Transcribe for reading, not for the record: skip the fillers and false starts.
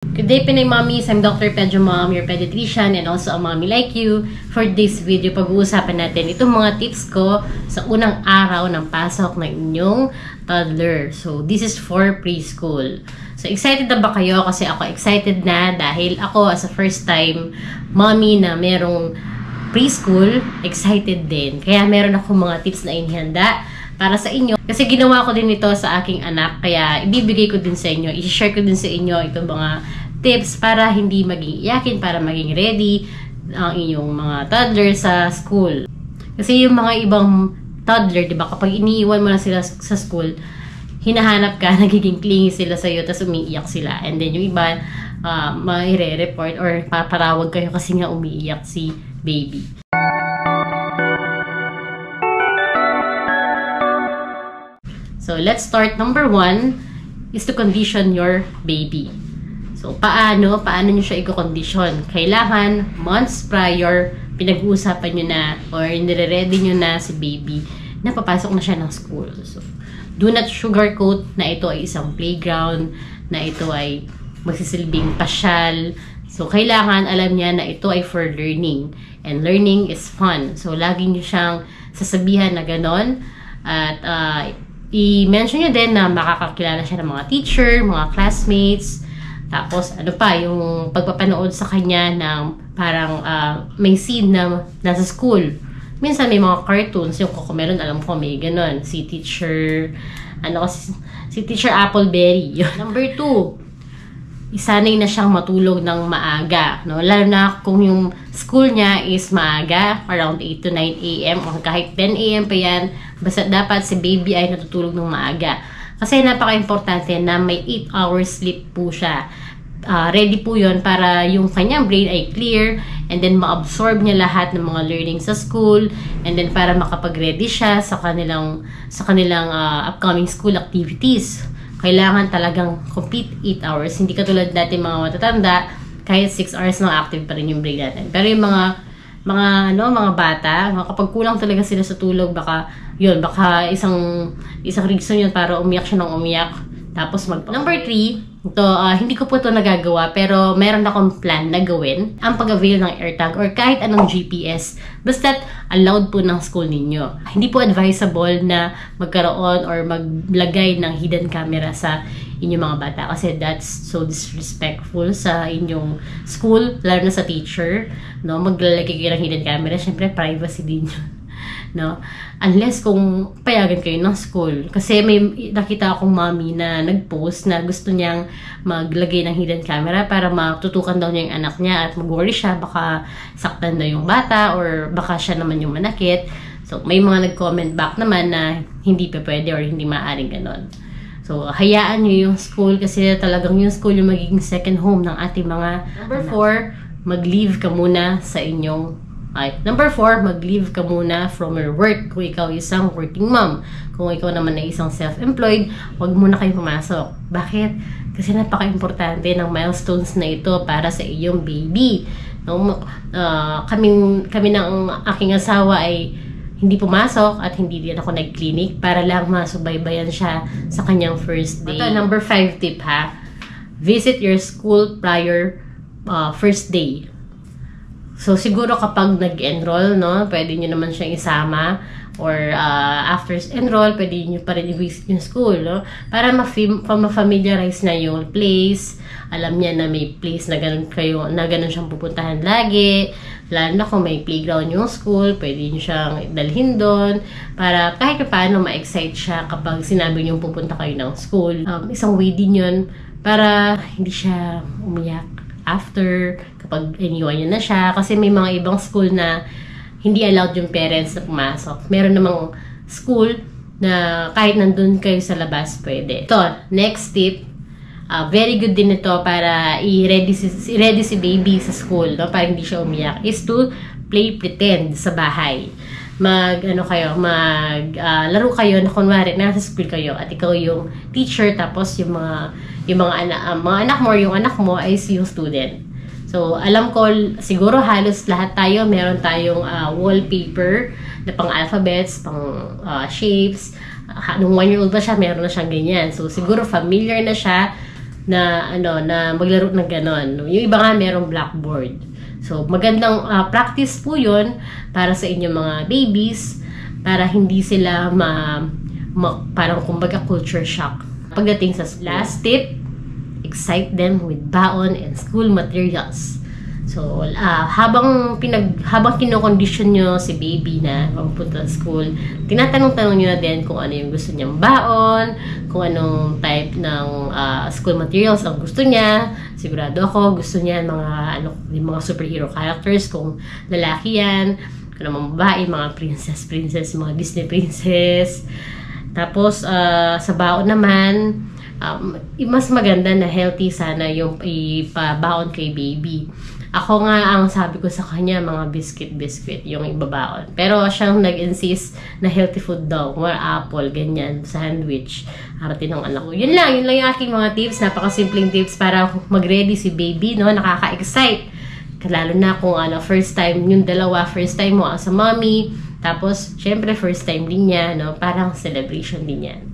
Good day, Pinay Mommies. I'm Dr. Pedro Mom, your pediatrician and also a mommy like you. For this video, pag-uusapan natin itong mga tips ko sa unang araw ng pasok ng inyong toddler. So, this is for preschool. So, excited na ba kayo? Kasi ako excited na dahil ako as a first time mommy na merong preschool, excited din. Kaya meron ako mga tips na inihanda para sa inyo. Kasi ginawa ko din ito sa aking anak. Kaya ibibigay ko din sa inyo. I-share ko din sa inyo itong mga tips para hindi maging iyakin, para maging ready ang inyong mga toddler sa school. Kasi yung mga ibang toddler, di ba, kapag iniiwan mo na sila sa school, hinahanap ka, nagiging clingy sila sa'yo, tapos umiiyak sila. And then yung iba, maire-report or paparawag kayo kasi nga umiiyak si baby. So, let's start. Number 1 is to condition your baby. So, paano nyo siya i-condition? Kailangan, months prior, pinag-uusapan nyo na or nire-ready nyo na si baby na papasok na siya ng school. So, do not sugarcoat na ito ay isang playground, na ito ay magsisilbing pasyal. So, kailangan alam niya na ito ay for learning. And learning is fun. So, lagi nyo siyang sasabihan na ganon. At, i-mention nyo din na makakakilala siya ng mga teacher, mga classmates. Tapos, ano pa, yung pagpapanood sa kanya ng parang may scene na nasa school. Minsan may mga cartoons, yung Cocomelon, alam ko may ganon. Si Teacher Appleberry. Number 2, isanay na siyang matulog ng maaga. No? Lalo na kung yung school niya is maaga, around 8 to 9 a.m. o kahit 10 a.m. pa yan, basta dapat si baby ay natutulog ng maaga. Kasi napaka-importante na may 8 hours sleep po siya. Ready po yon para yung kanyang brain ay clear and then ma-absorb niya lahat ng mga learning sa school and then para makapag-ready siya sa kanilang upcoming school activities. Kailangan talagang complete 8 hours. Hindi katulad natin mga matatanda, kahit 6 hours na active pa rin yung brain natin. Pero yung mga bata, kapag kulang talaga sila sa tulog, baka isang reason yun para umiyak siya ng umiyak. Tapos Number 3, ito, hindi ko po ito nagagawa, pero meron akong plan na gawin ang pag-avail ng AirTag or kahit anong GPS. Basta't allowed po ng school ninyo. Hindi po advisable na magkaroon or maglagay ng hidden camera sa inyong mga bata kasi that's so disrespectful sa inyong school, lalo na sa teacher. No? Maglalagay kayo ng hidden camera, syempre privacy din yun. No? Unless kung payagan kayo ng school. Kasi may nakita akong mommy na nag-post na gusto niyang maglagay ng hidden camera para matutukan daw niya yung anak niya at mag-worry siya, baka saktan daw yung bata or baka siya naman yung manakit. So, may mga nag-comment back naman na hindi pa pwede or hindi maaaring ganon. So, hayaan nyo yung school kasi talagang yung school yung magiging second home ng ating mga Number 4, mag-leave ka muna sa inyong Number 4, mag-leave ka muna from your work kung ikaw isang working mom. Kung ikaw naman ay isang self-employed, huwag muna kayo pumasok. Bakit? Kasi napaka-importante ng milestones na ito para sa iyong baby. No? Kami ng aking asawa ay hindi pumasok at hindi din ako nag-clinic para lang masubaybayan siya sa kanyang first day. Ito, number 5 tip ha. Visit your school prior first day. So, siguro kapag nag-enroll, no, pwede nyo naman siyang isama or after enroll, pwede nyo pa rin i-visit yung school, no? Para ma-familiarize na yung place. Alam niya na may place na ganun siyang pupuntahan lagi. Lalo na kung may playground yung school, pwede nyo siyang dalhin doon para kahit paano ma-excite siya kapag sinabi nyo pupunta kayo ng school. Isang way din yun para hindi siya umiyak after kapag iniwan niya na siya. Kasi may mga ibang school na hindi allowed yung parents na pumasok. Meron namang school na kahit nandun kayo sa labas, pwede. Ito, next tip. Very good din ito para i-ready si baby sa school, no? Para hindi siya umiyak. Is to play pretend sa bahay. Laro kayo na kunwari nasa school kayo at ikaw yung teacher tapos yung mga anak mo or yung anak mo ay yung student. So, alam ko, siguro halos lahat tayo, meron tayong wallpaper na pang alphabets, pang shapes. Nung 1-year-old pa siya, meron na siyang ganyan. So, siguro familiar na siya na maglaro ng ganon. No? Yung iba nga merong blackboard. So, magandang practice po yun para sa inyong mga babies, para hindi sila parang kumbaga culture shock. Pagdating sa last tip, excite them with baon and school materials. So, habang kinokondisyon nyo si baby na magpunta sa school, tinatanong-tanong nyo na din kung ano yung gusto niyang baon, kung anong type ng school materials ang gusto niya. Sigurado ako, gusto niya yung mga superhero characters, kung lalaki yan, kung naman babae, mga princess, mga Disney princess. Tapos, sa baon naman, mas maganda na healthy sana yung ipabaon kay baby. Ako nga, ang sabi ko sa kanya, mga biscuit yung ibabaon. Pero siyang nag-insist na healthy food daw. More apple, ganyan, sandwich. Arating ng anak ko. Yun lang yung aking mga tips. Napakasimpleng tips para mag-ready si baby, no? Nakaka-excite. Lalo na kung first time, yung dalawa, first time mo as a mommy. Tapos, syempre, first time din niya, no? Parang celebration din yan.